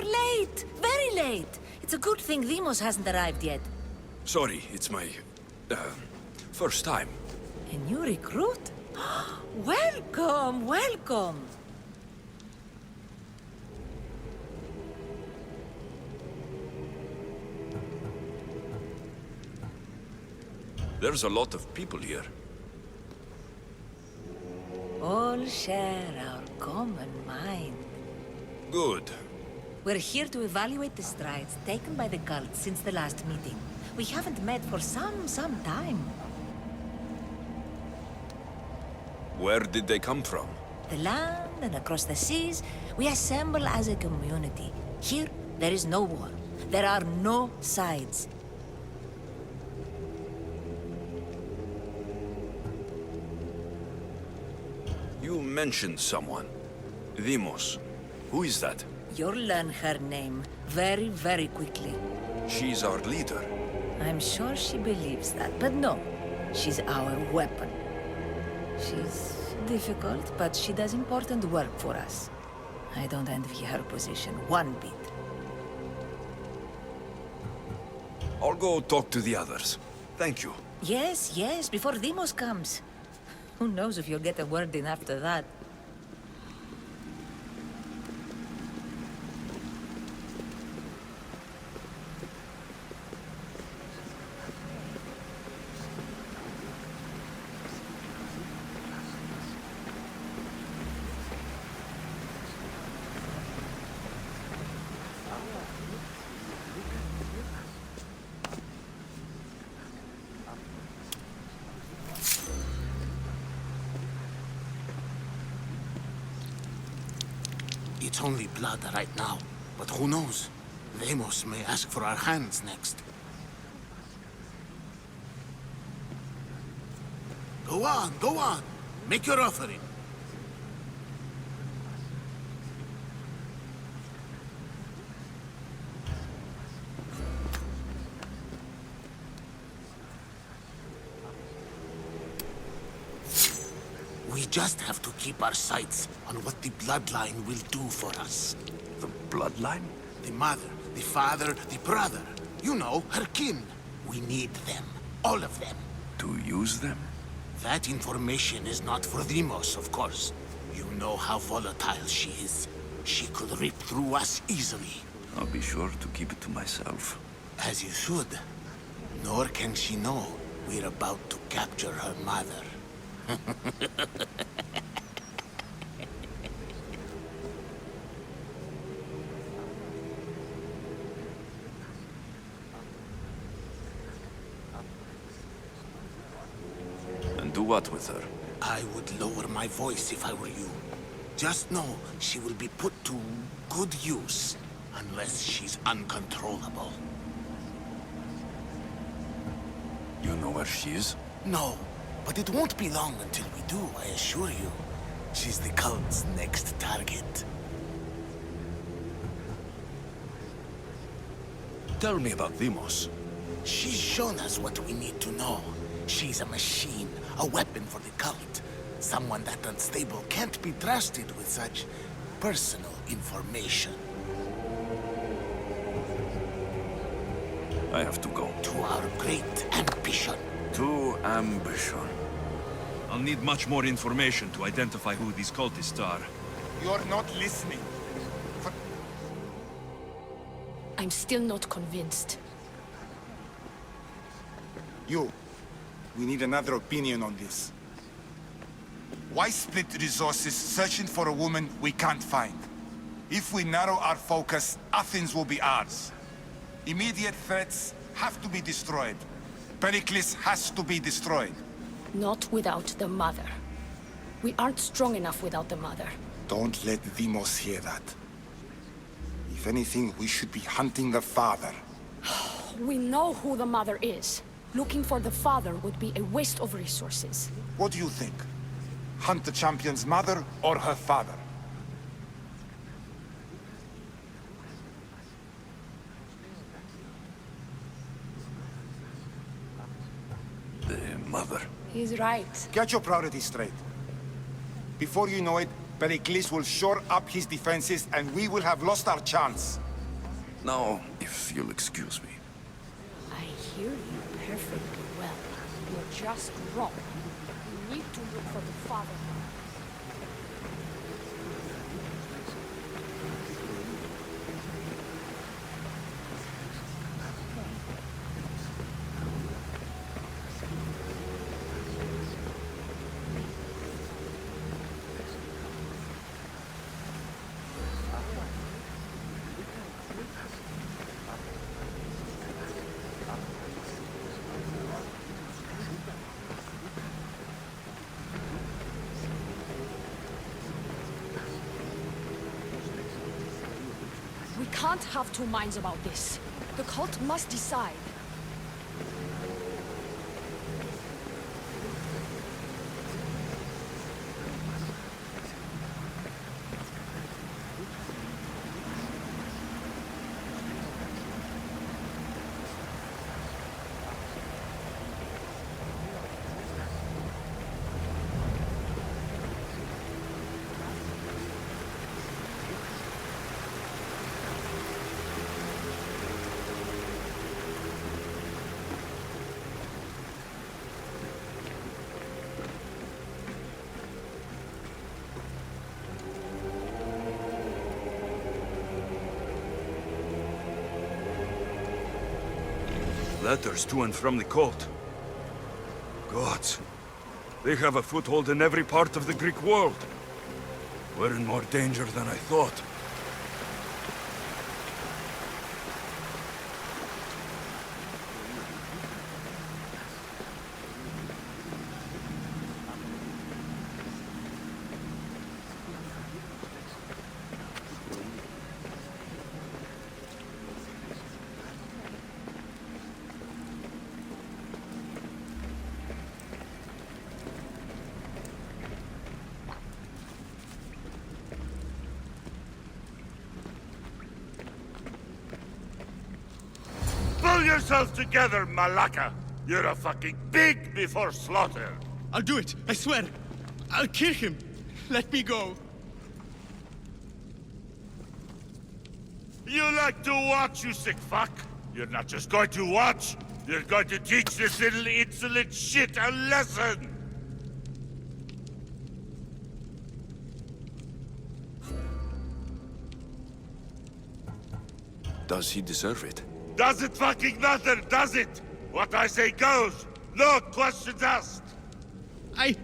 late! Very late! It's a good thing Demos hasn't arrived yet. Sorry, it's my... first time. A new recruit? Welcome, welcome! There's a lot of people here. All share our common mind. Good. We're here to evaluate the strides taken by the cult since the last meeting. We haven't met for some time. Where did they come from? The land and across the seas, we assemble as a community. Here, there is no war. There are no sides. You mentioned someone. Demos. Who is that? You'll learn her name very quickly. She's our leader. I'm sure she believes that, but no. She's our weapon. She's difficult, but she does important work for us. I don't envy her position one bit. I'll go talk to the others. Thank you. Yes, before Demos comes. Who knows if you'll get a word in after that. It's only blood right now, but who knows? Demos may ask for our hands next. Go on. Make your offering. We just have to keep our sights on what the bloodline will do for us. The bloodline? The mother, the father, the brother. You know, her kin. We need them. All of them. To use them? That information is not for Demos, of course. You know how volatile she is. She could rip through us easily. I'll be sure to keep it to myself. As you should. Nor can she know we're about to capture her mother. And do what with her? I would lower my voice if I were you. Just know she will be put to good use, unless she's uncontrollable. You know where she is? No, but it won't be long until we do, I assure you. She's the cult's next target. Tell me about Demos. She's shown us what we need to know. She's a machine, a weapon for the cult. Someone that unstable can't be trusted with such personal information. I have to go. To our great ambition. To ambition. I'll need much more information to identify who these cultists are. You're not listening. I'm still not convinced. You. We need another opinion on this. Why split resources searching for a woman we can't find? If we narrow our focus, Athens will be ours. Immediate threats have to be destroyed. Pericles has to be destroyed. Not without the mother. We aren't strong enough without the mother. Don't let Demos hear that. If anything, we should be hunting the father. We know who the mother is. Looking for the father would be a waste of resources. What do you think? Hunt the champion's mother or her father? The mother. He's right. Get your priorities straight. Before you know it, Pericles will shore up his defenses and we will have lost our chance. Now, if you'll excuse me. I hear you perfectly well. You're just wrong. You need to look for the father. We can't have two minds about this. The cult must decide. Letters to and from the cult. Gods. They have a foothold in every part of the Greek world. We're in more danger than I thought. Pull yourself together, Malaka! You're a fucking pig before slaughter! I'll do it, I swear. I'll kill him. Let me go. You like to watch, you sick fuck? You're not just going to watch, you're going to teach this little insolent shit a lesson! Does he deserve it? Does it fucking matter, does it? What I say goes! No questions asked! I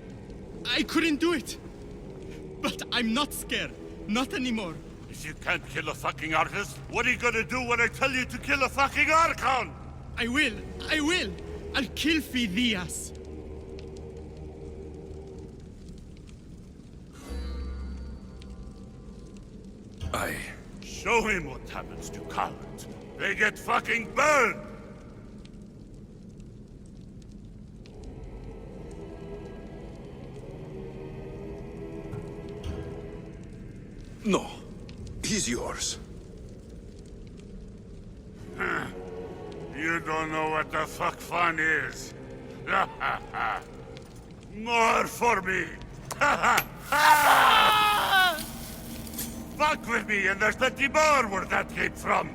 couldn't do it. But I'm not scared. Not anymore. If you can't kill a fucking artist, what are you gonna do when I tell you to kill a fucking Archon? I will. I'll kill Phidias. Show him what happens to cowards. They get fucking burned! No. He's yours. You don't know what the fuck fun is. More for me! Fuck with me, and there's plenty more where that came from!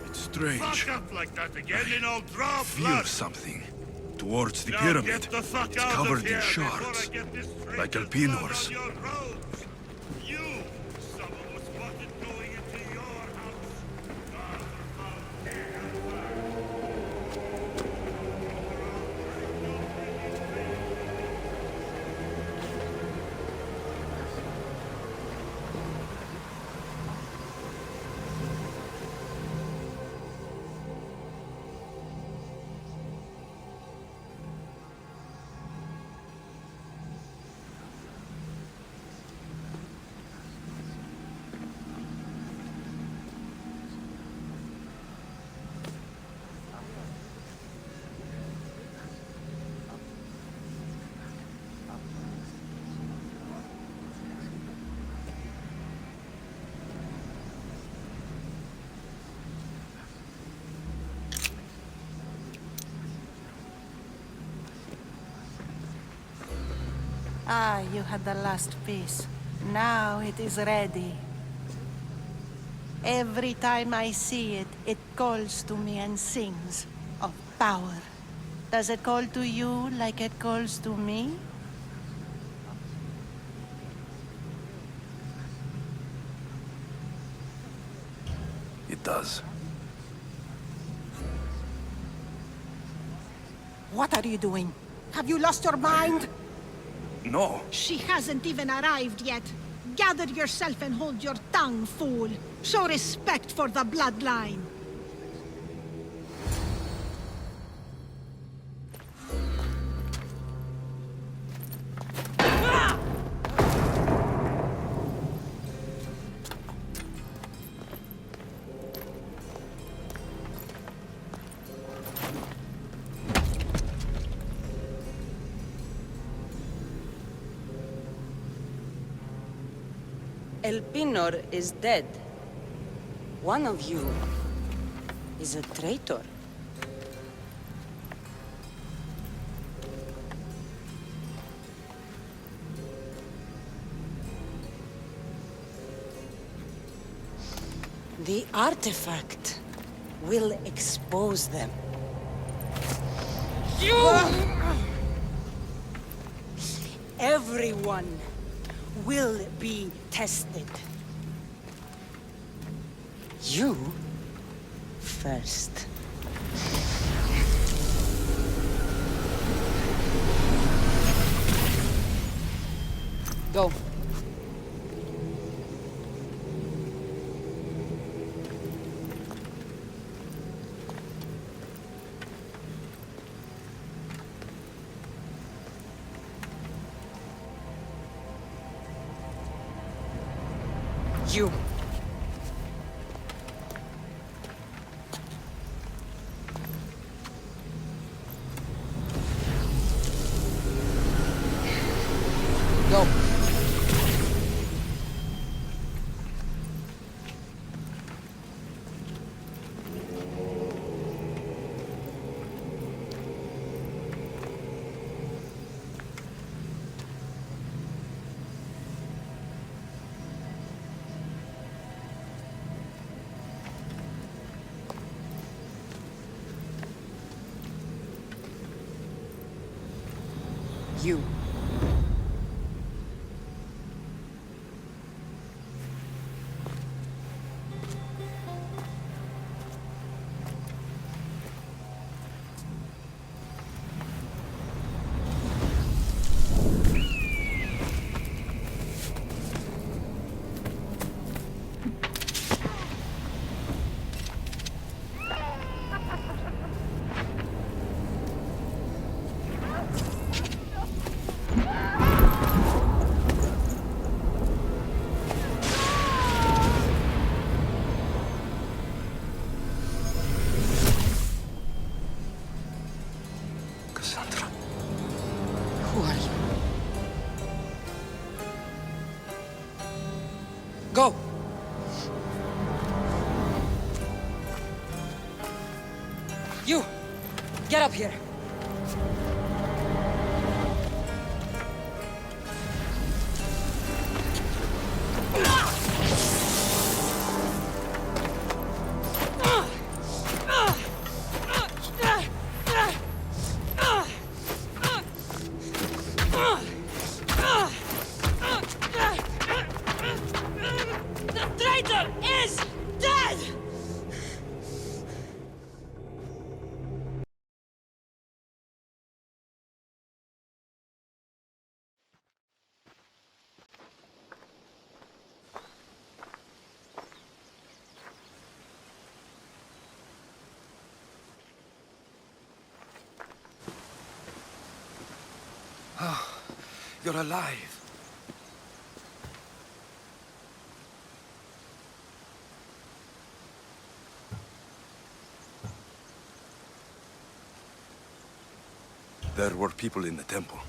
It's strange. Fuck up like that again, and I'll draw Feel blood! something. Towards the Now pyramid. get the fuck It's out of covered here in before shards. I get this Like traitors Alpinor's. blood on your robes. You! Someone was spotted going into your house. Ah, you had the last piece. Now it is ready. Every time I see it, it calls to me and sings of power. Does it call to you like it calls to me? It does. What are you doing? Have you lost your mind? No. She hasn't even arrived yet. Gather yourself and hold your tongue, fool. Show respect for the bloodline. El Pinor is dead. One of you is a traitor. The artifact will expose them. Everyone will be tested. You first. Go. You. Go. You. Cassandra. Who are you? Go! You! Get up here! The traitor is dead! You're alive. There were people in the temple.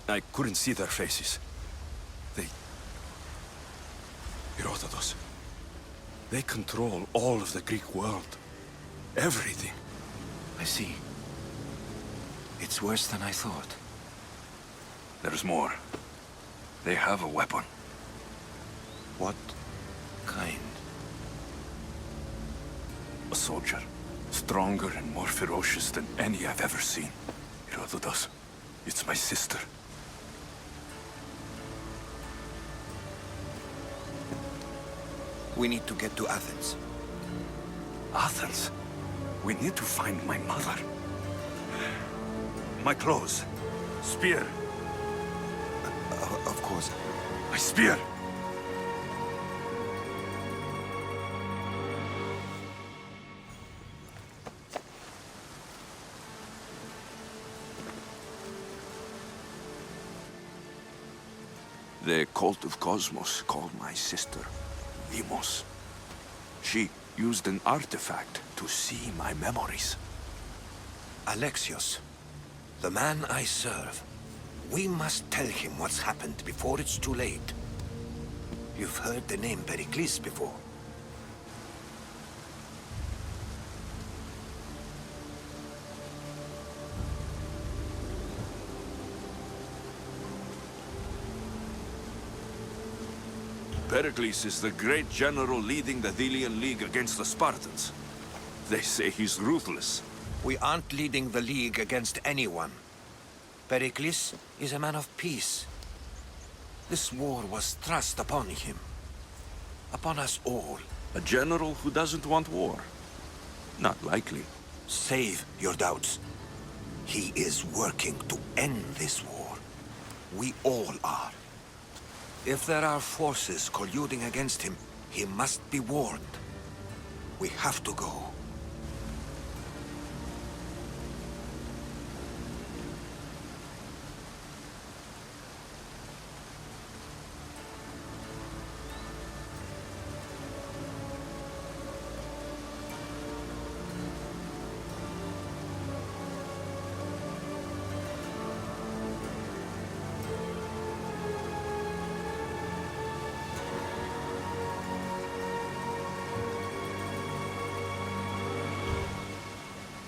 I couldn't see their faces. Herodotus. They control all of the Greek world. Everything. I see. It's worse than I thought. There's more. They have a weapon. What kind? A soldier. Stronger and more ferocious than any I've ever seen. Herodotus. It's my sister. We need to get to Athens. Athens? We need to find my mother. My clothes. Spear. Of course. My spear! The cult of Cosmos called my sister Limos. She used an artifact to see my memories. Alexios, the man I serve. We must tell him what's happened before it's too late. You've heard the name Pericles before. Pericles is the great general leading the Delian League against the Spartans. They say he's ruthless. We aren't leading the League against anyone. Pericles is a man of peace. This war was thrust upon him. Upon us all. A general who doesn't want war? Not likely. Save your doubts. He is working to end this war. We all are. If there are forces colluding against him, he must be warned. We have to go.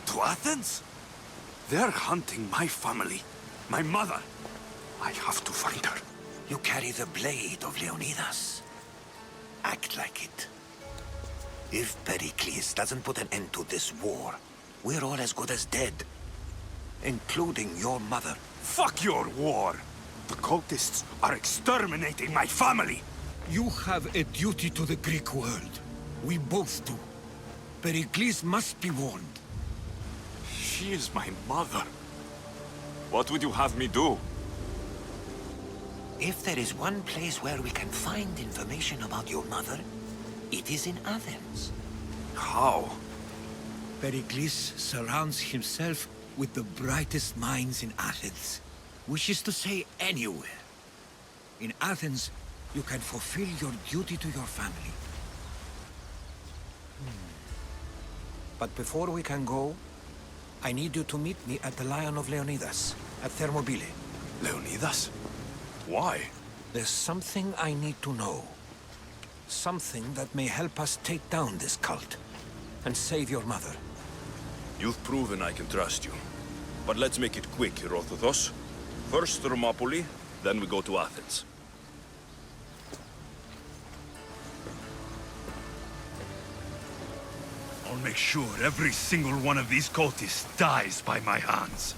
To Athens? They're hunting my family. My mother. I have to find her. You carry the blade of Leonidas. Act like it. If Pericles doesn't put an end to this war, we're all as good as dead. Including your mother. Fuck your war! The cultists are exterminating my family! You have a duty to the Greek world. We both do. Pericles must be warned. She is my mother. What would you have me do? If there is one place where we can find information about your mother, it is in Athens. How? Pericles surrounds himself with the brightest minds in Athens. Which is to say, anywhere. In Athens, you can fulfill your duty to your family. But before we can go, I need you to meet me at the Lion of Leonidas, at Thermopylae. Leonidas? Why? There's something I need to know. Something that may help us take down this cult and save your mother. You've proven I can trust you. But let's make it quick, Herodotus. First Thermopylae, then we go to Athens. I'll make sure every single one of these cultists dies by my hands.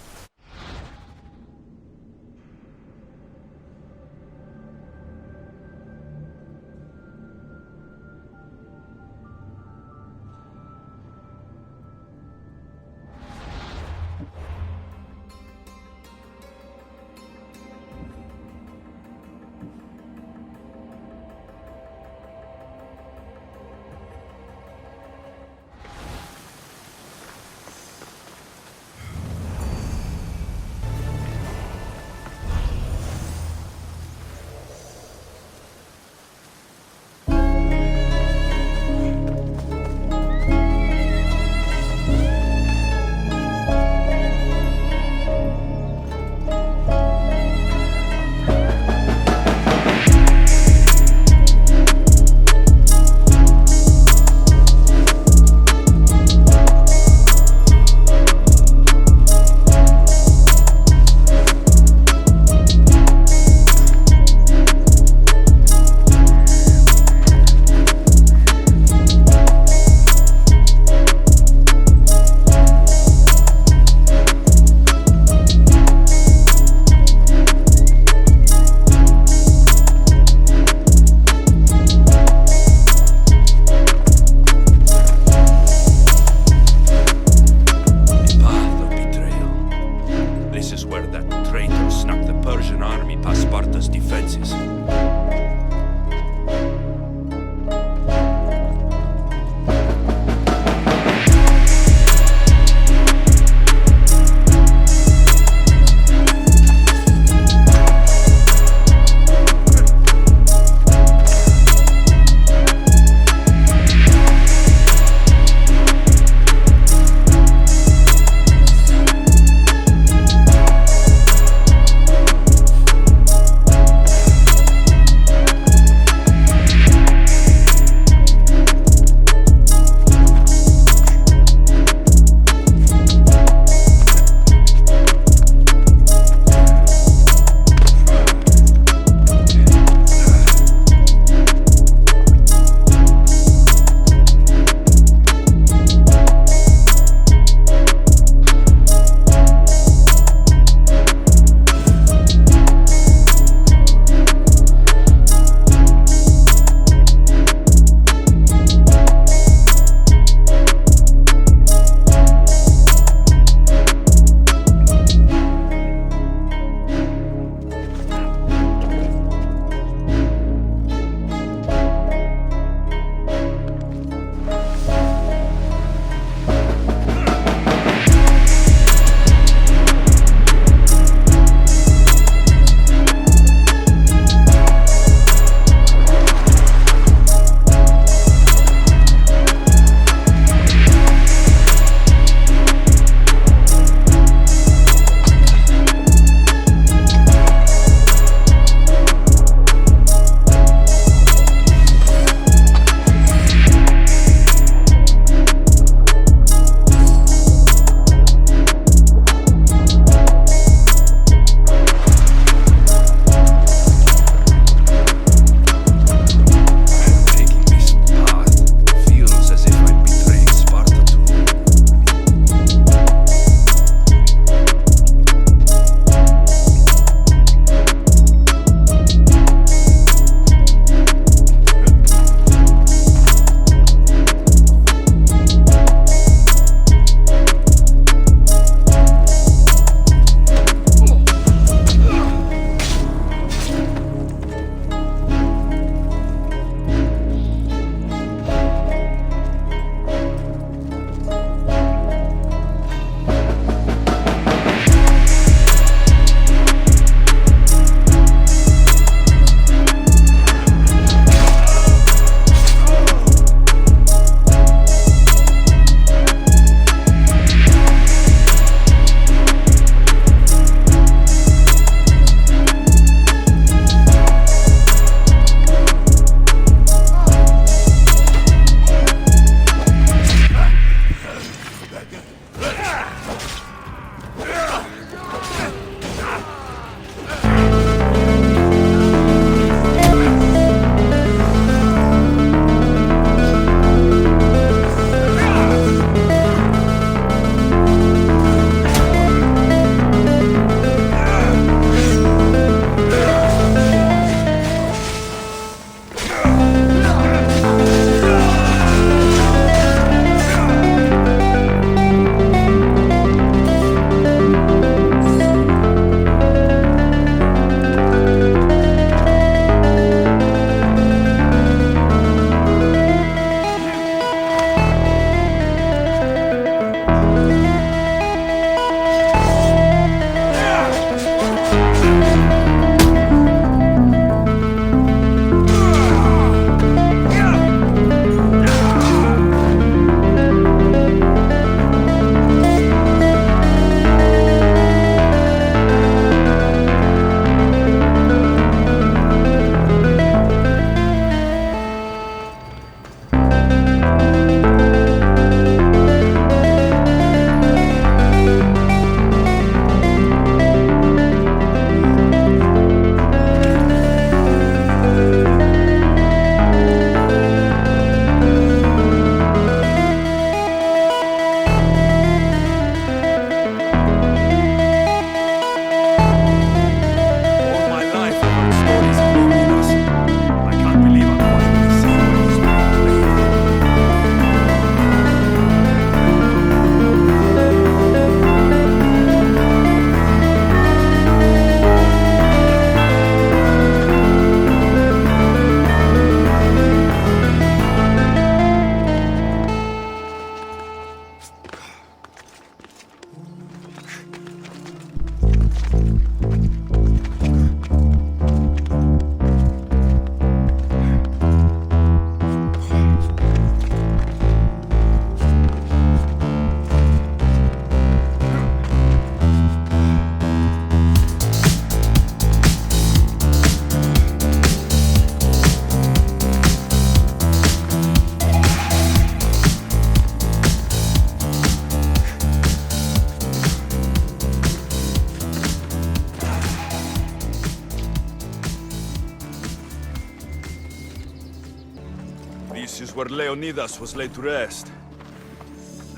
where Leonidas was laid to rest.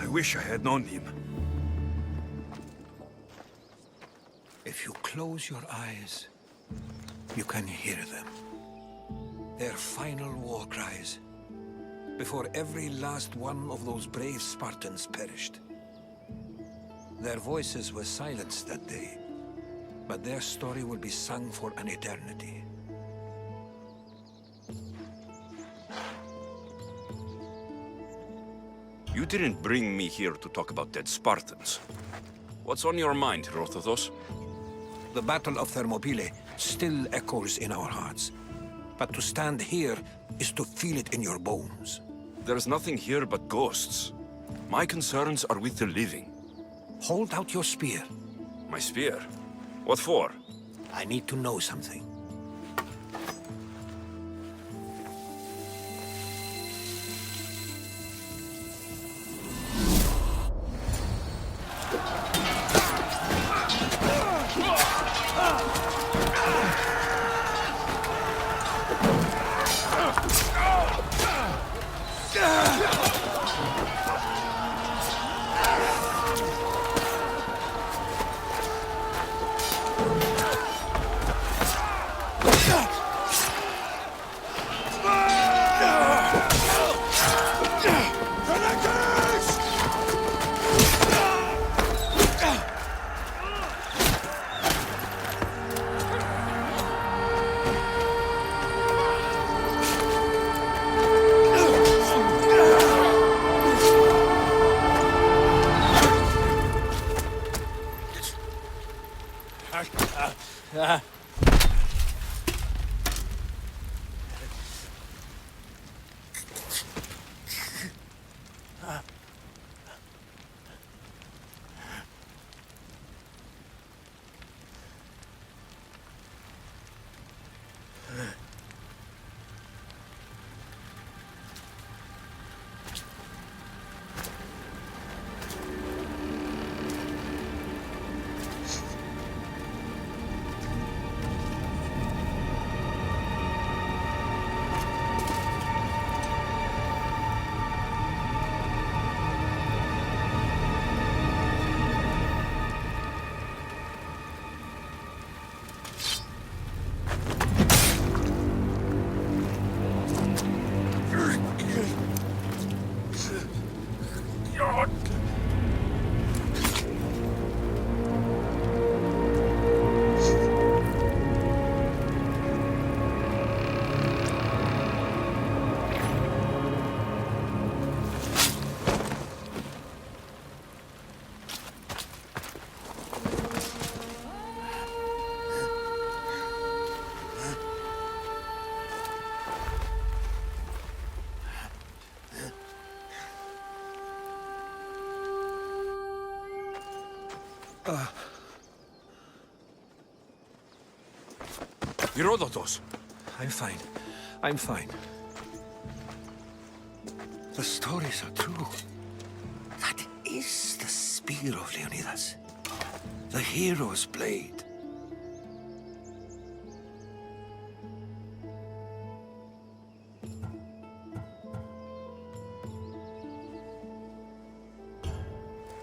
I wish I had known him. If you close your eyes, you can hear them. Their final war cries, before every last one of those brave Spartans perished. Their voices were silenced that day, but their story will be sung for an eternity. You didn't bring me here to talk about dead Spartans. What's on your mind, Herodotus? The Battle of Thermopylae still echoes in our hearts. But to stand here is to feel it in your bones. There's nothing here but ghosts. My concerns are with the living. Hold out your spear. My spear? What for? I need to know something. Herodotus! I'm fine. I'm fine. The stories are true. That is the spear of Leonidas. The hero's blade.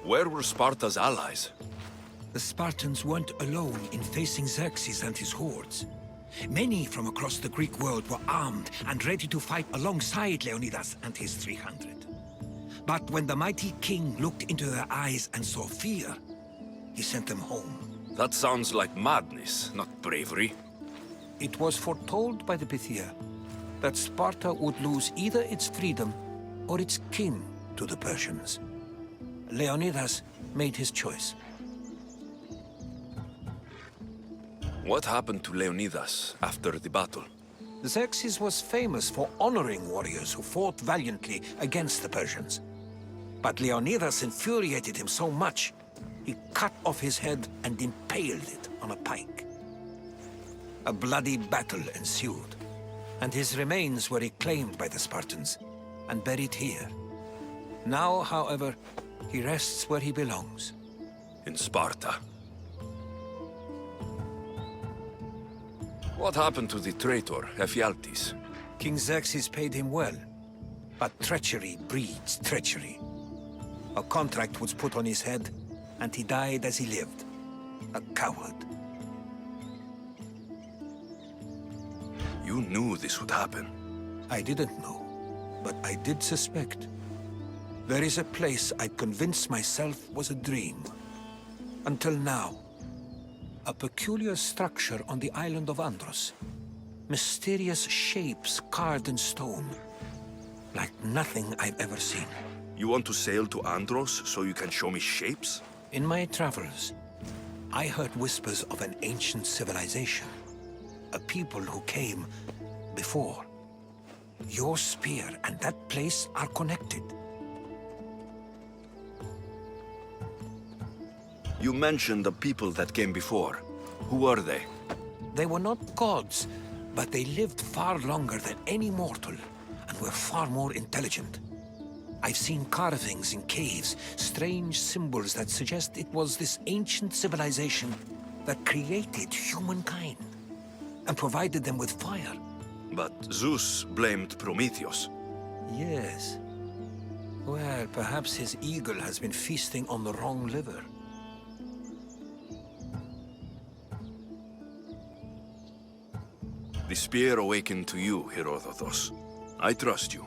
Where were Sparta's allies? The Spartans weren't alone in facing Xerxes and his hordes. Many from across the Greek world were armed and ready to fight alongside Leonidas and his 300. But when the mighty king looked into their eyes and saw fear, he sent them home. That sounds like madness, not bravery. It was foretold by the Pythia that Sparta would lose either its freedom or its king to the Persians. Leonidas made his choice. What happened to Leonidas after the battle? Xerxes was famous for honoring warriors who fought valiantly against the Persians. But Leonidas infuriated him so much, he cut off his head and impaled it on a pike. A bloody battle ensued, and his remains were reclaimed by the Spartans and buried here. Now, however, he rests where he belongs. In Sparta. What happened to the traitor, Ephialtes? King Xerxes paid him well. But treachery breeds treachery. A contract was put on his head, and he died as he lived. A coward. You knew this would happen. I didn't know, but I did suspect. There is a place I convinced myself was a dream. Until now. A peculiar structure on the island of Andros. Mysterious shapes carved in stone. Like nothing I've ever seen. You want to sail to Andros so you can show me shapes? In my travels, I heard whispers of an ancient civilization. A people who came before. Your spear and that place are connected. You mentioned the people that came before. Who are they? They were not gods, but they lived far longer than any mortal, and were far more intelligent. I've seen carvings in caves, strange symbols that suggest it was this ancient civilization that created humankind, and provided them with fire. But Zeus blamed Prometheus. Yes. Well, perhaps his eagle has been feasting on the wrong liver. The spear awakened to you, Herodotus. I trust you.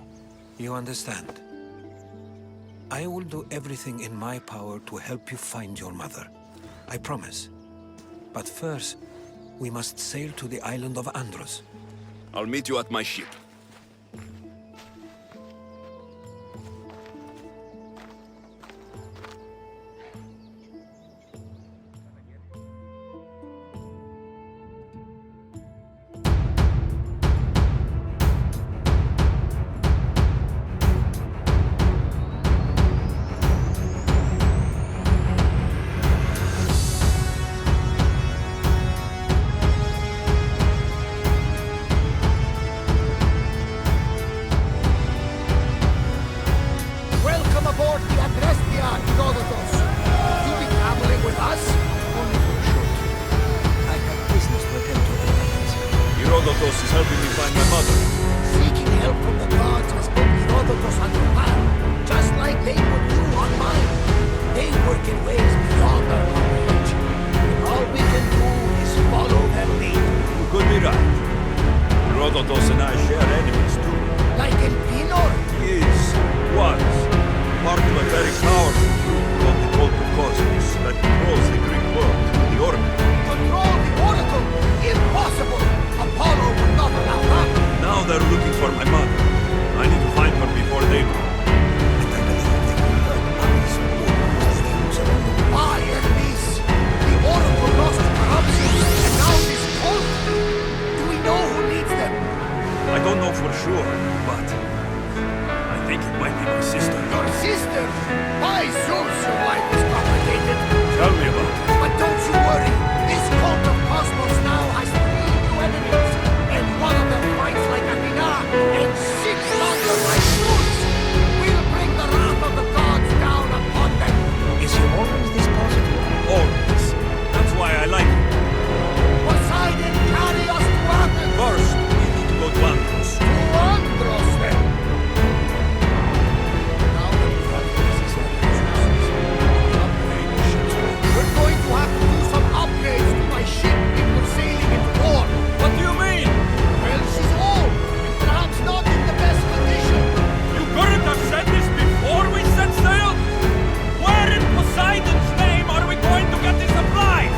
You understand? I will do everything in my power to help you find your mother. I promise. But first, we must sail to the island of Andros. I'll meet you at my ship. Herodotus is helping me find my mother. Seeking help from the gods has put Herodotus on your path, just like they put you on mine. They work in ways beyond our comprehension, and all we can do is follow their lead. You could be right. Herodotus and I share enemies too. Like El Pinor? Was part of a very powerful group called the Cult of Cosmos that controls the Greek world through the orbit. Control the Oracle? Impossible! Apollo would not allow that! Now they're looking for my mother. I need to find her before they do. Why at least? The Oracle lost corruption, and now this cult? Do we know who leads them? I don't know for sure, but I think it might be my sister. Your sister? By Zeus, your life is complicated. Tell me about it. But don't you worry. This cult of Cosmos now has 3 new enemies, and one of them fights like Athena, and 6 longer like Zeus. We'll bring the wrath of the gods down upon them. Is he always this positive? Always. That's why I like him. Poseidon, carry us to Athens. First, we need to go to Andros. To Andros, then. Now that we have the necessary resources, upgrade the ships. We're going to have to do some upgrades to my ship if we're sailing into war. What do you mean? Well, she's old, and perhaps not in the best condition. You couldn't have said this before we set sail? Where in Poseidon's name are we going to get the supplies?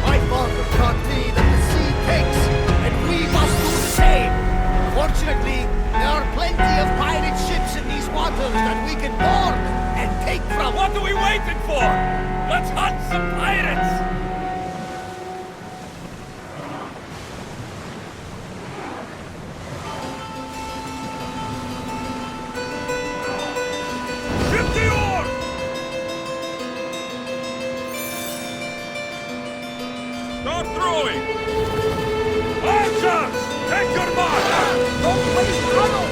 My father taught me that the sea takes, and we must do the same. Fortunately, there are plenty of pirate ships in these waters that we can board and take from. What are we waiting for? Let's hunt some pirates! Ship the oar! Start throwing! Archers! Take your mark! Don't waste ammo!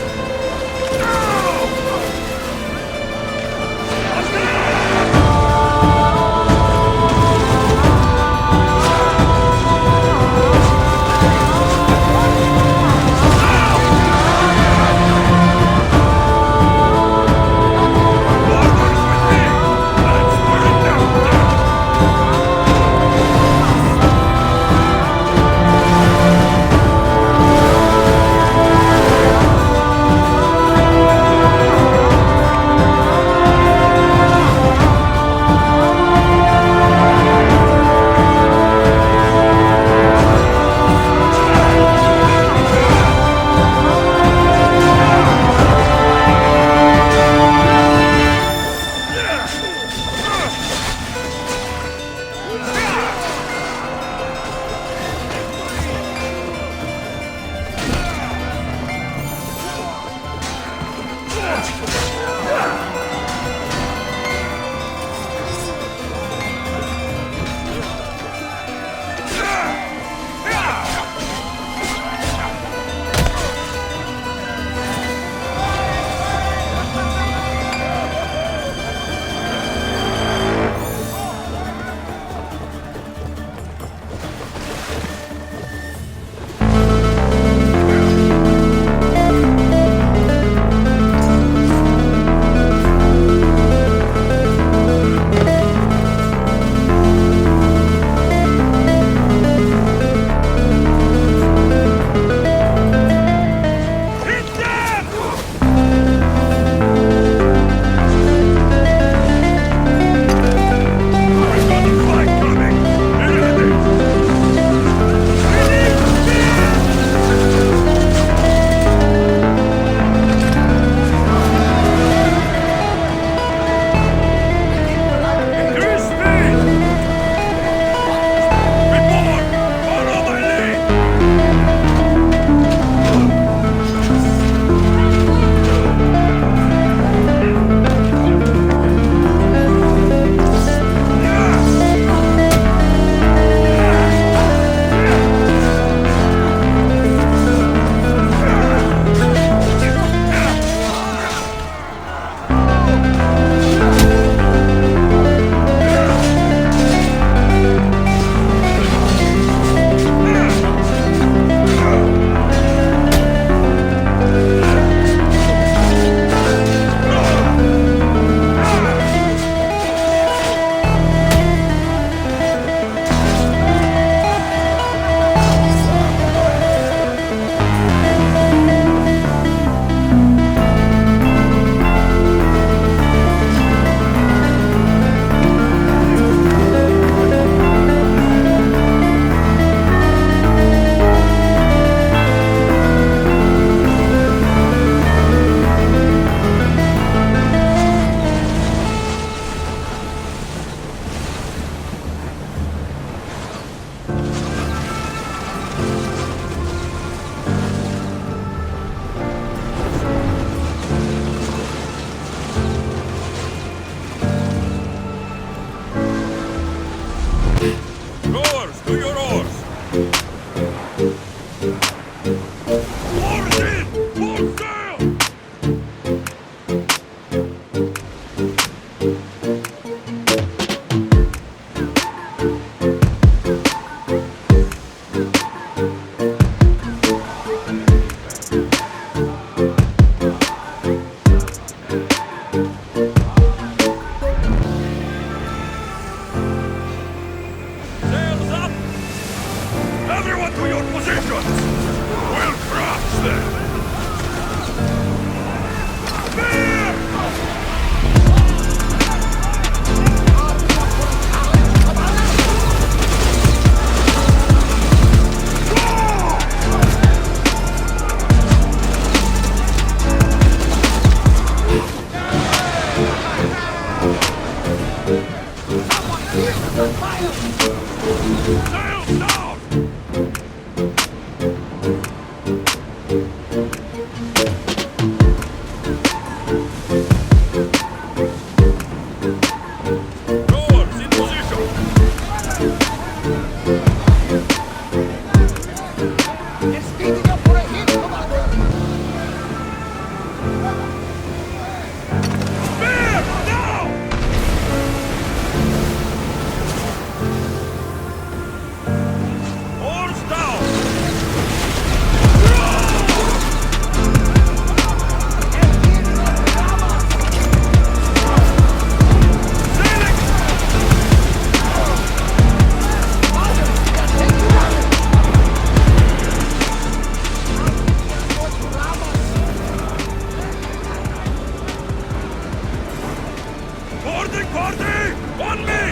Boarding party! On me!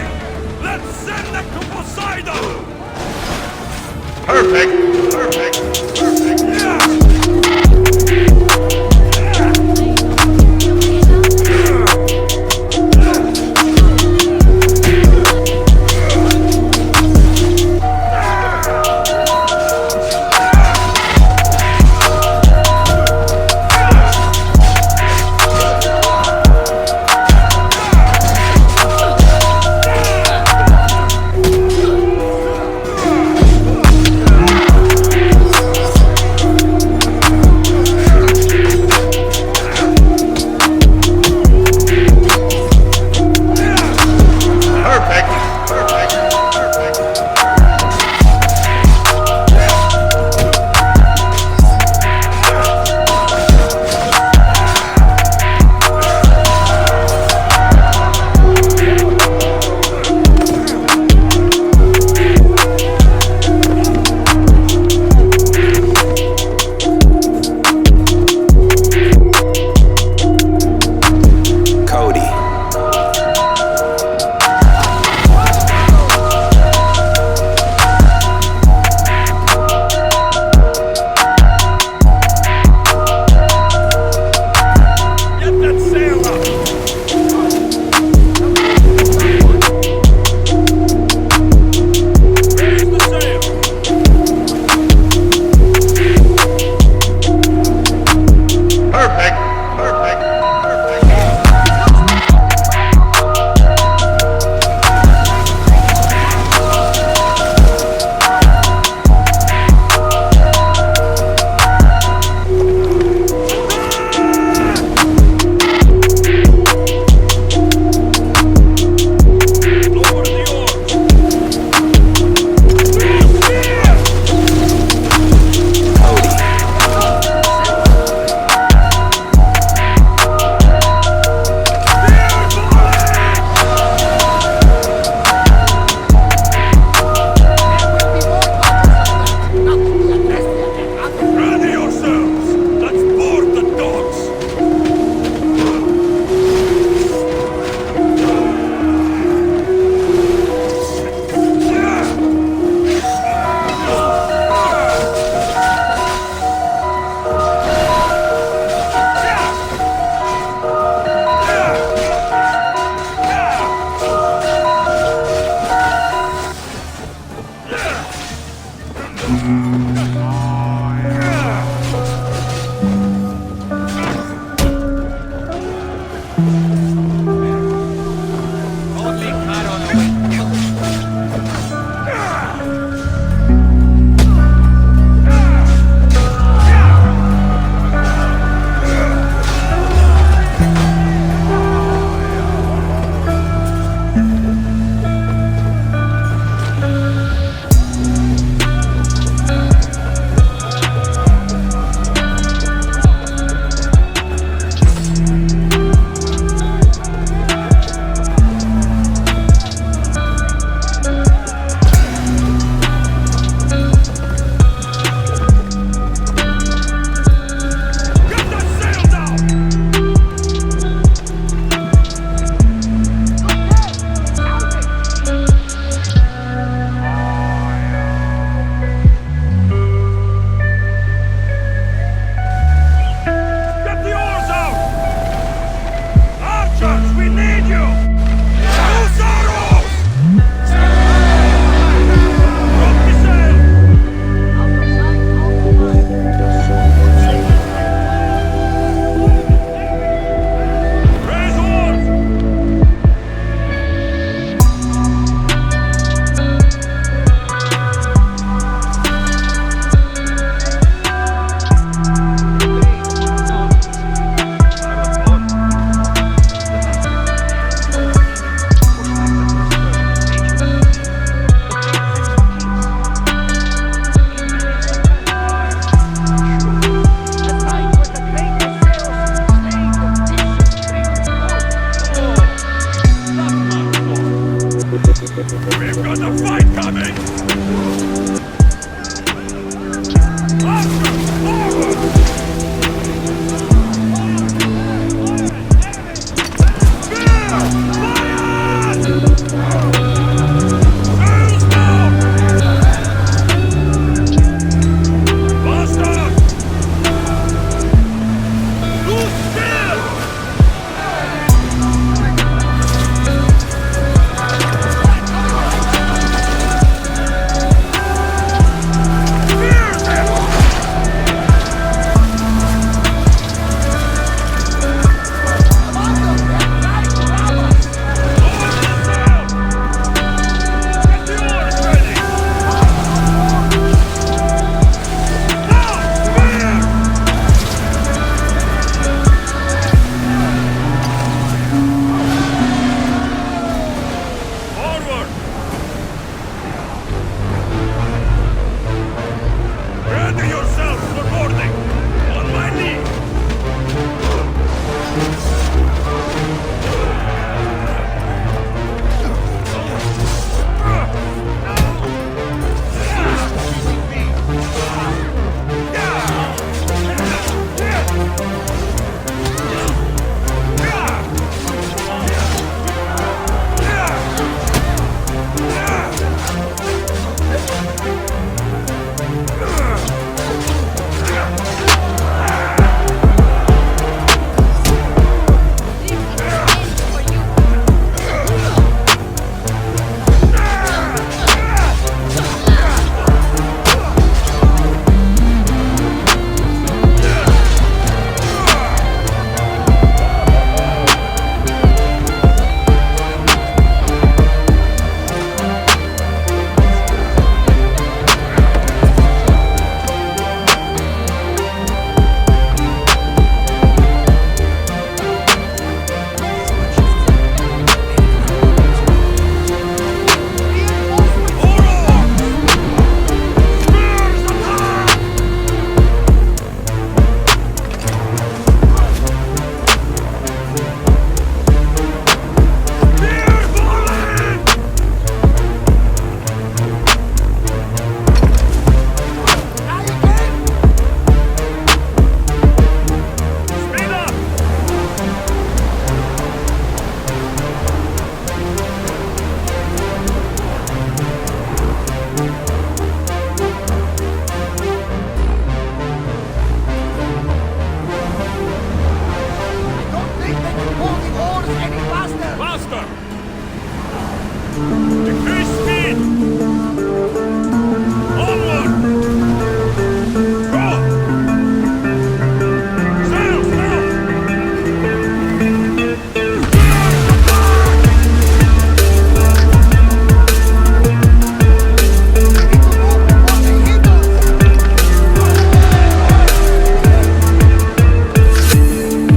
Let's send them to Poseidon! Perfect! Perfect! Perfect! Yeah! Fire! Increase speed! Onward! Go! Sail, sail!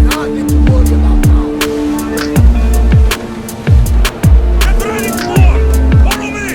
Nothing to worry about now. Get ready, Ford! Follow me!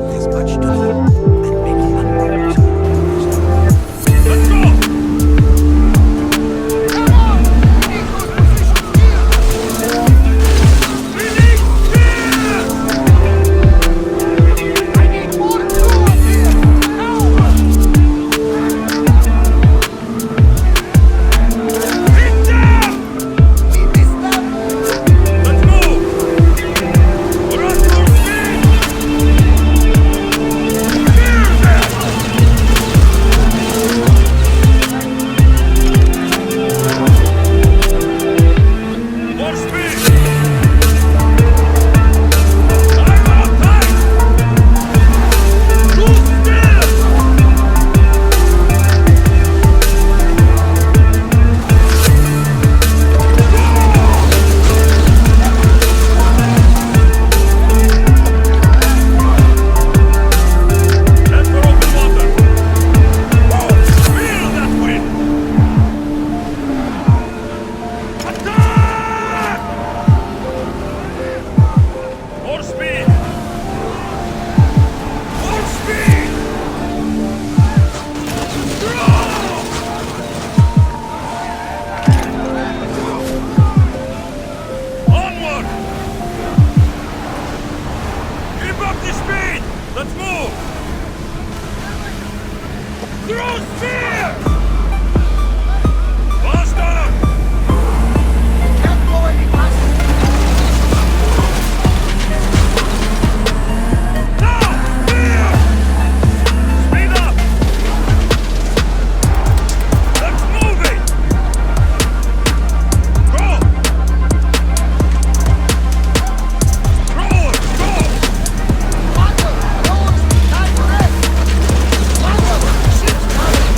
There's much to do, and many unknowns. Let's go! Come on! We need those positions here! We need speed! I need more crew here! Now! Hit them! We missed them! Let's move! Run full speed! Clear them! More speed! I'm out tight! Too still! Head for open water! Feel that wind! Attack! More speed! More speed! Onward! Keep up the speed! Let's move! Through spear! Fast on 'em! Can't go any faster! Now! Spear! Speed up! Let's move it! Go! Forward! Go! Mother! Roads! Time to rest! Mother! Ship's coming!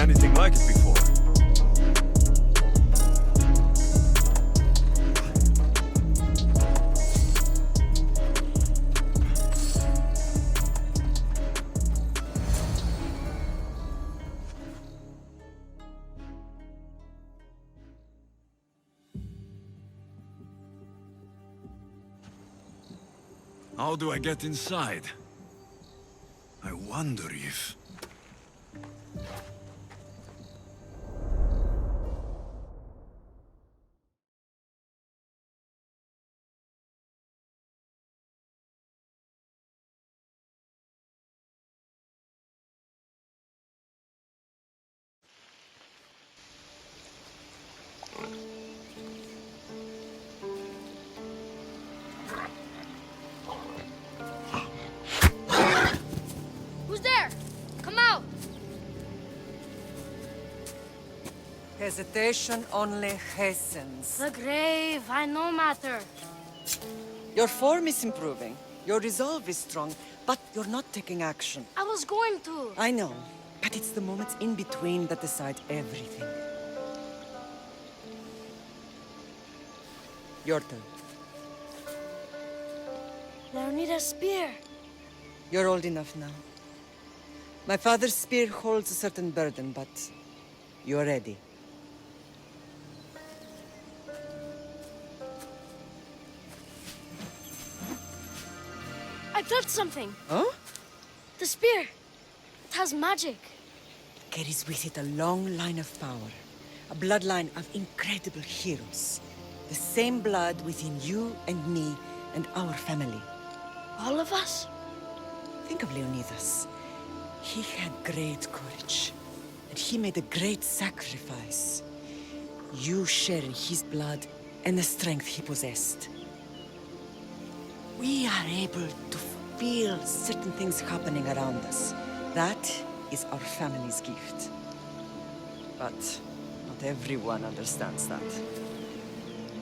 anything like it before. How do I get inside? I wonder if... Who's there? Come out! Hesitation only hastens. The grave, I no matter. Your form is improving. Your resolve is strong, but you're not taking action. I was going to. I know, but it's the moments in between that decide everything. Your turn. I need a spear. You're old enough now. My father's spear holds a certain burden, but you're ready. I touched something. Huh? The spear. It has magic. Carries with it a long line of power. A bloodline of incredible heroes. The same blood within you and me and our family. All of us? Think of Leonidas. He had great courage. And he made a great sacrifice. You share in his blood and the strength he possessed. We are able to feel certain things happening around us. That is our family's gift. But not everyone understands that.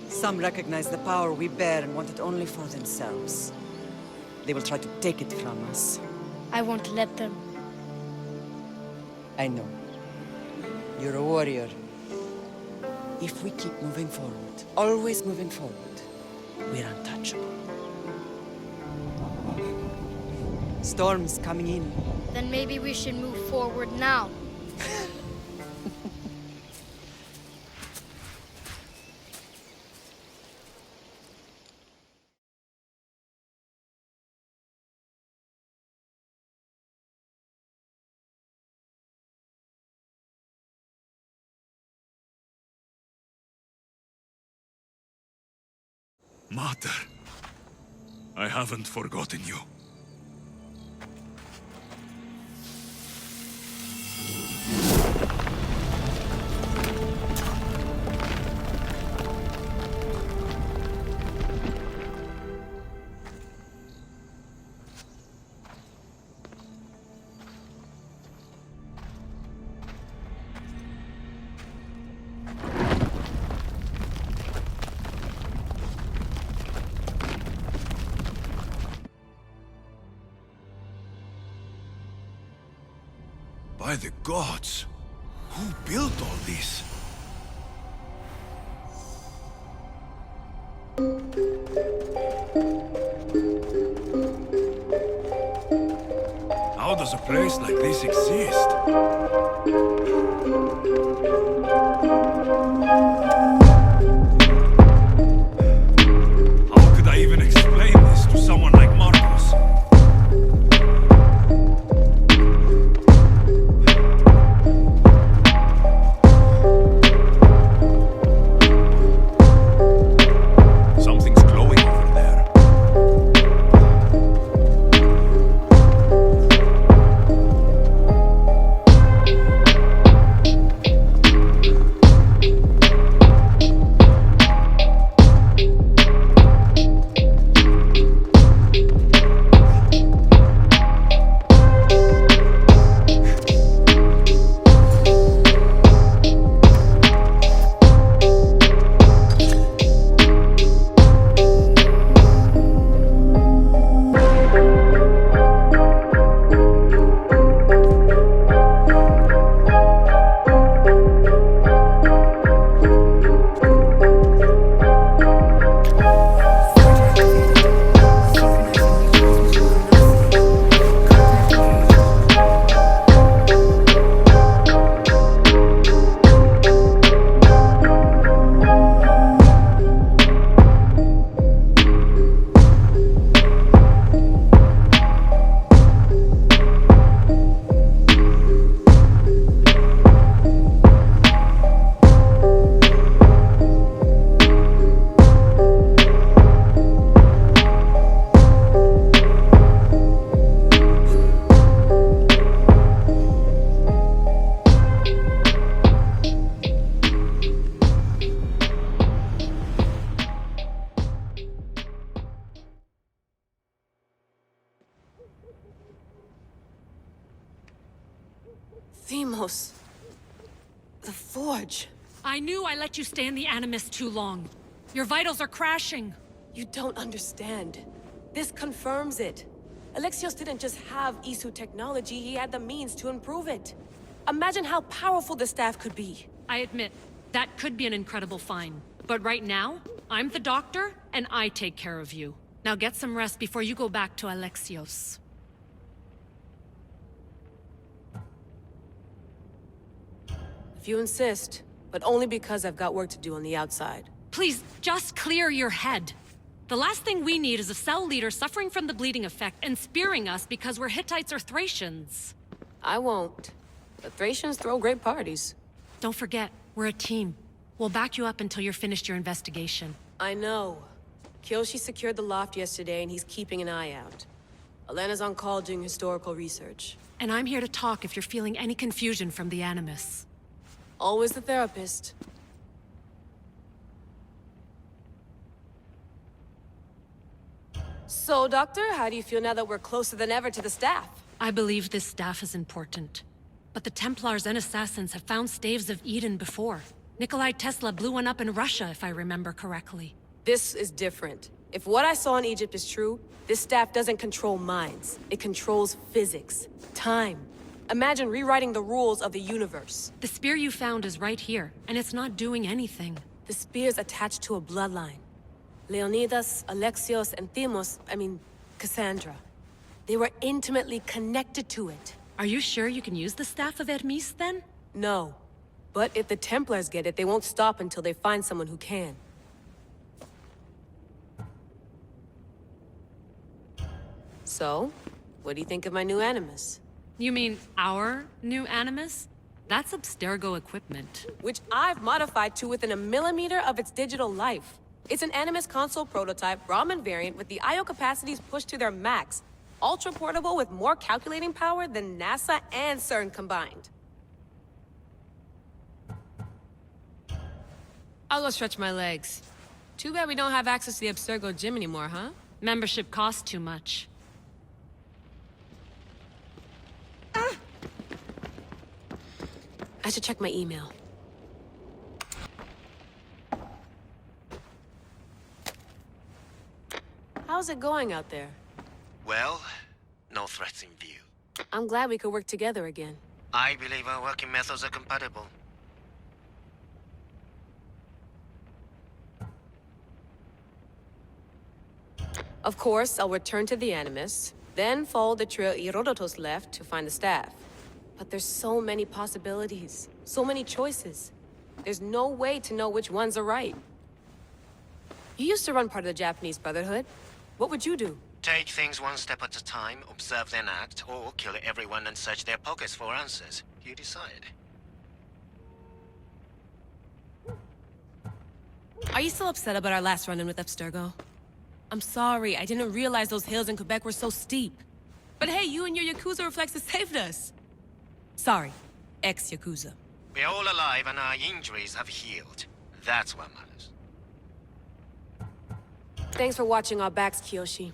Some recognize the power we bear and want it only for themselves. They will try to take it from us. I won't let them. I know. You're a warrior. If we keep moving forward, always moving forward, we're untouchable. Storm's coming in. Then maybe we should move forward now. Mater, I haven't forgotten you. By the gods! Who built all this? How does a place like this exist? How could I even explain this to someone like Marcos? Something's glowing over there. Deimos. The Forge. I knew I let you stay in the Animus too long. Your vitals are crashing. You don't understand. This confirms it. Alexios didn't just have Isu technology, he had the means to improve it. Imagine how powerful the staff could be. I admit, that could be an incredible find. But right now, I'm the doctor, and I take care of you. Now get some rest before you go back to Alexios. If you insist, but only because I've got work to do on the outside. Please, just clear your head. The last thing we need is a cell leader suffering from the bleeding effect and spearing us because we're Hittites or Thracians. I won't. The Thracians throw great parties. Don't forget, we're a team. We'll back you up until you're finished your investigation. I know. Kyoshi secured the loft yesterday and he's keeping an eye out. Elena's on call doing historical research. And I'm here to talk if you're feeling any confusion from the Animus. Always the therapist. So, Doctor, how do you feel now that we're closer than ever to the staff? I believe this staff is important. But the Templars and Assassins have found staves of Eden before. Nikolai Tesla blew one up in Russia, if I remember correctly. This is different. If what I saw in Egypt is true, this staff doesn't control minds. It controls physics, time. Imagine rewriting the rules of the universe. The spear you found is right here, and it's not doing anything. The spear's attached to a bloodline. Leonidas, Alexios, and Cassandra. They were intimately connected to it. Are you sure you can use the Staff of Hermes, then? No. But if the Templars get it, they won't stop until they find someone who can. So, what do you think of my new Animus? You mean our new Animus? That's Abstergo equipment. Which I've modified to within a millimeter of its digital life. It's an Animus console prototype, Brahmin variant with the I/O capacities pushed to their max. Ultra portable with more calculating power than NASA and CERN combined. I'll go stretch my legs. Too bad we don't have access to the Abstergo gym anymore, huh? Membership costs too much. I should check my email. How's it going out there? Well, no threats in view. I'm glad we could work together again. I believe our working methods are compatible. Of course, I'll return to the Animus, then follow the trail Herodotus left to find the staff. But there's so many possibilities, so many choices. There's no way to know which ones are right. You used to run part of the Japanese Brotherhood. What would you do? Take things one step at a time, observe then act, or kill everyone and search their pockets for answers. You decide. Are you still upset about our last run-in with Abstergo? I'm sorry, I didn't realize those hills in Quebec were so steep. But hey, you and your Yakuza reflexes saved us. Sorry, ex-Yakuza. We're all alive and our injuries have healed. That's what matters. Thanks for watching our backs, Kiyoshi.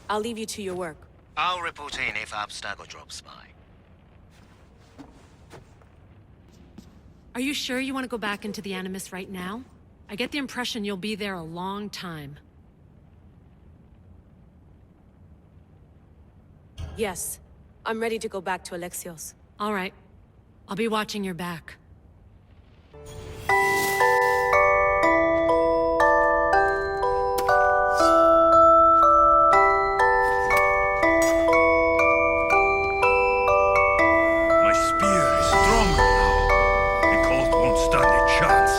I'll leave you to your work. I'll report in if Abstergo drops by. Are you sure you want to go back into the Animus right now? I get the impression you'll be there a long time. Yes, I'm ready to go back to Alexios. All right. I'll be watching your back. My spear is stronger now. The cult won't stand a chance.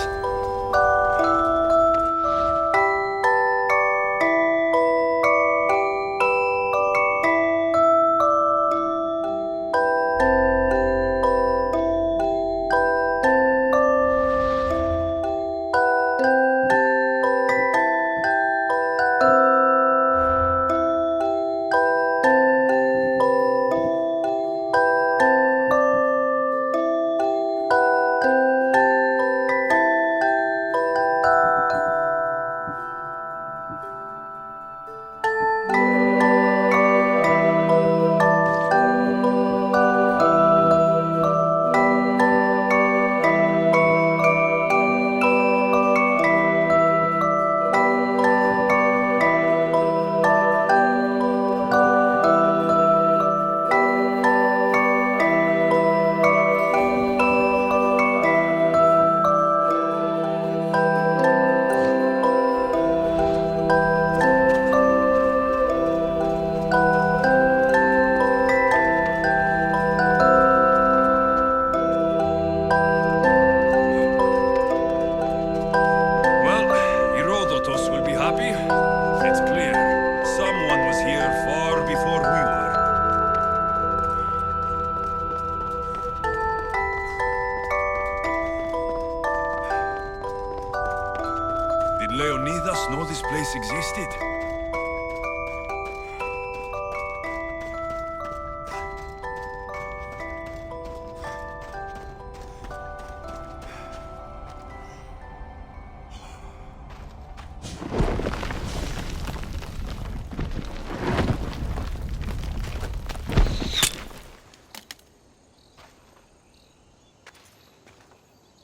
Leonidas know this place existed?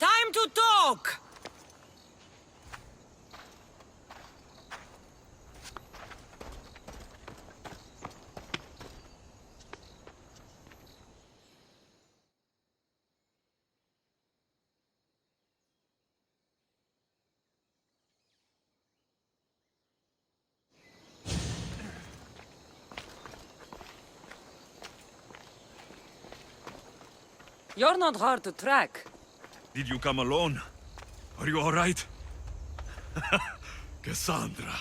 Time to talk! You're not hard to track. Did you come alone? Are you all right? Cassandra,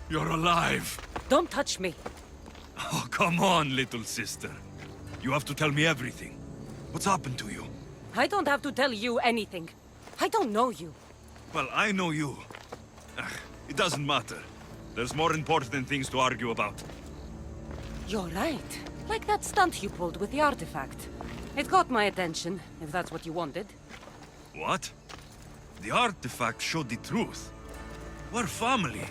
you're alive. Don't touch me. Oh, come on, little sister. You have to tell me everything. What's happened to you? I don't have to tell you anything. I don't know you. Well, I know you. It doesn't matter. There's more important things to argue about. You're right. Like that stunt you pulled with the artifact. It caught my attention, if that's what you wanted. What? The artifact showed the truth. We're family.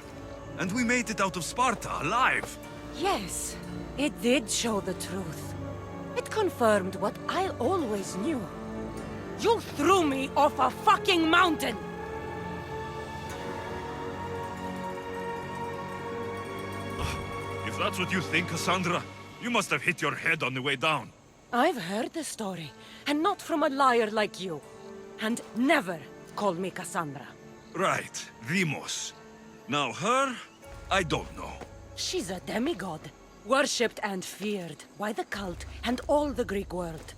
And we made it out of Sparta, alive. Yes, it did show the truth. It confirmed what I always knew. You threw me off a fucking mountain! If that's what you think, Cassandra, you must have hit your head on the way down. I've heard the story, and not from a liar like you. And never call me Cassandra. Right, Demos. Now her, I don't know. She's a demigod, worshipped and feared by the cult and all the Greek world.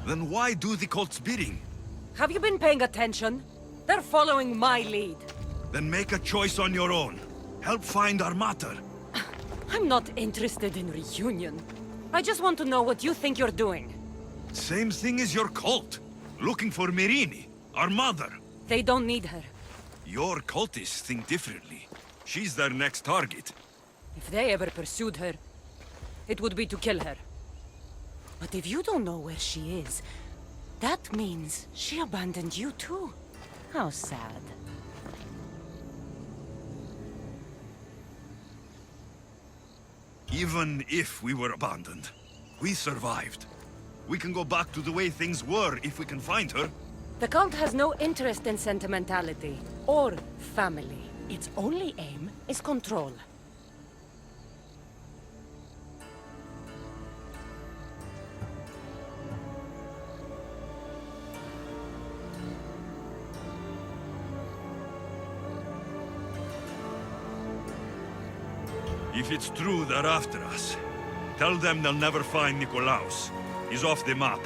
Then why do the cult's bidding? Have you been paying attention? They're following my lead. Then make a choice on your own. Help find our mater. I'm not interested in reunion. I just want to know what you think you're doing. Same thing as your cult. Looking for Myrrine, our mother. They don't need her. Your cultists think differently. She's their next target. If they ever pursued her, it would be to kill her. But if you don't know where she is, that means she abandoned you too. How sad. Even if we were abandoned, we survived. We can go back to the way things were if we can find her. The cult has no interest in sentimentality or family. Its only aim is control. If it's true they're after us, tell them they'll never find Nikolaos. He's off the map.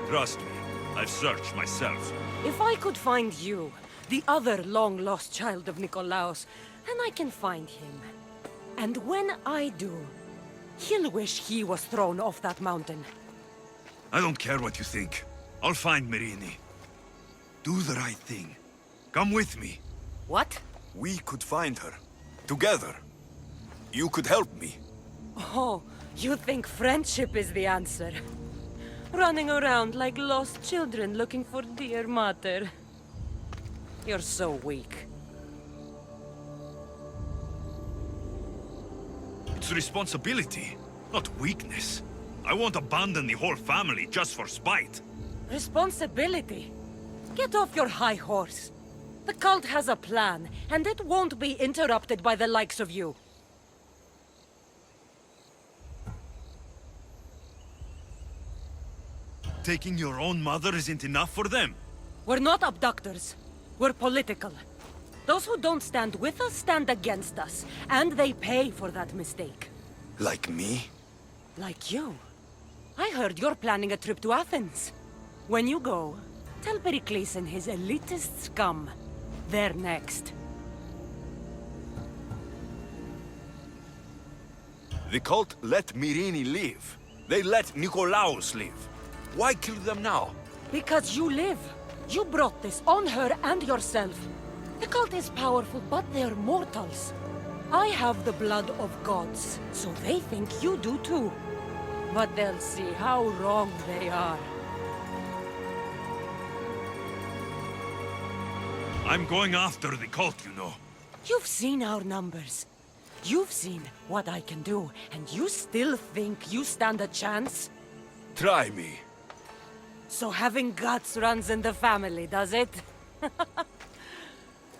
Trust me, I've searched myself. If I could find you, the other long-lost child of Nikolaos, then I can find him. And when I do, he'll wish he was thrown off that mountain. I don't care what you think. I'll find Myrrine. Do the right thing. Come with me. What? We could find her. Together. You could help me. Oh, you think friendship is the answer? Running around like lost children looking for dear mater. You're so weak. It's responsibility, not weakness. I won't abandon the whole family just for spite. Responsibility? Get off your high horse. The cult has a plan, and it won't be interrupted by the likes of you. Taking your own mother isn't enough for them? We're not abductors. We're political. Those who don't stand with us stand against us, and they pay for that mistake. Like me? Like you. I heard you're planning a trip to Athens. When you go, tell Pericles and his elitist scum they're next. The cult let Myrini live. They let Nikolaos live. Why kill them now? Because you live. You brought this on her and yourself. The cult is powerful, but they're mortals. I have the blood of gods, so they think you do too. But they'll see how wrong they are. I'm going after the cult, you know. You've seen our numbers. You've seen what I can do, and you still think you stand a chance? Try me. So having guts runs in the family, does it?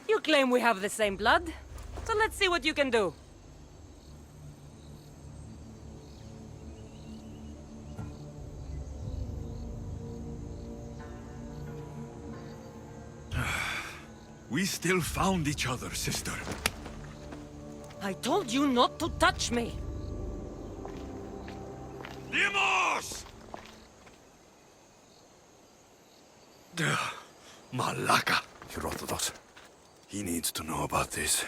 You claim we have the same blood, so let's see what you can do. We still found each other, sister. I told you not to touch me! Demos! Malaka. Herodotus. He needs to know about this.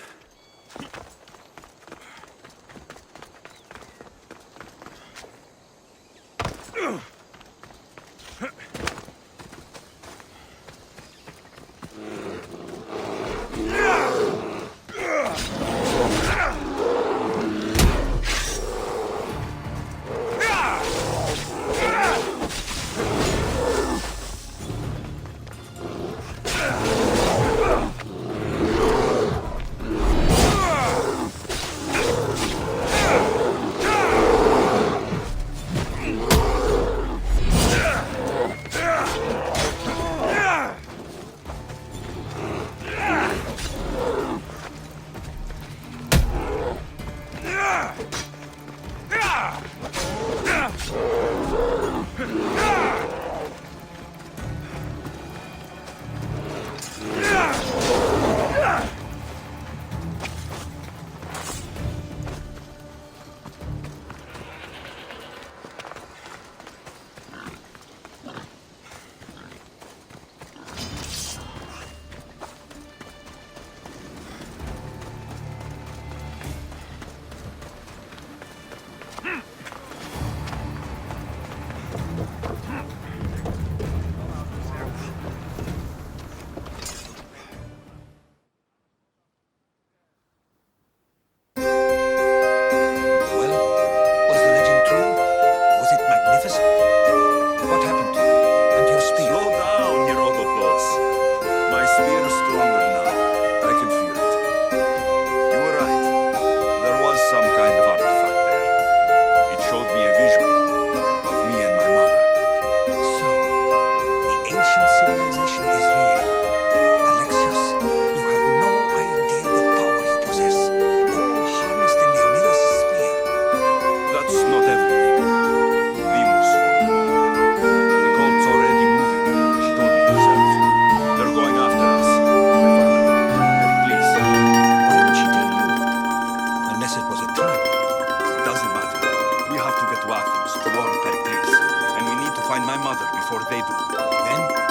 Find my mother before they do. Then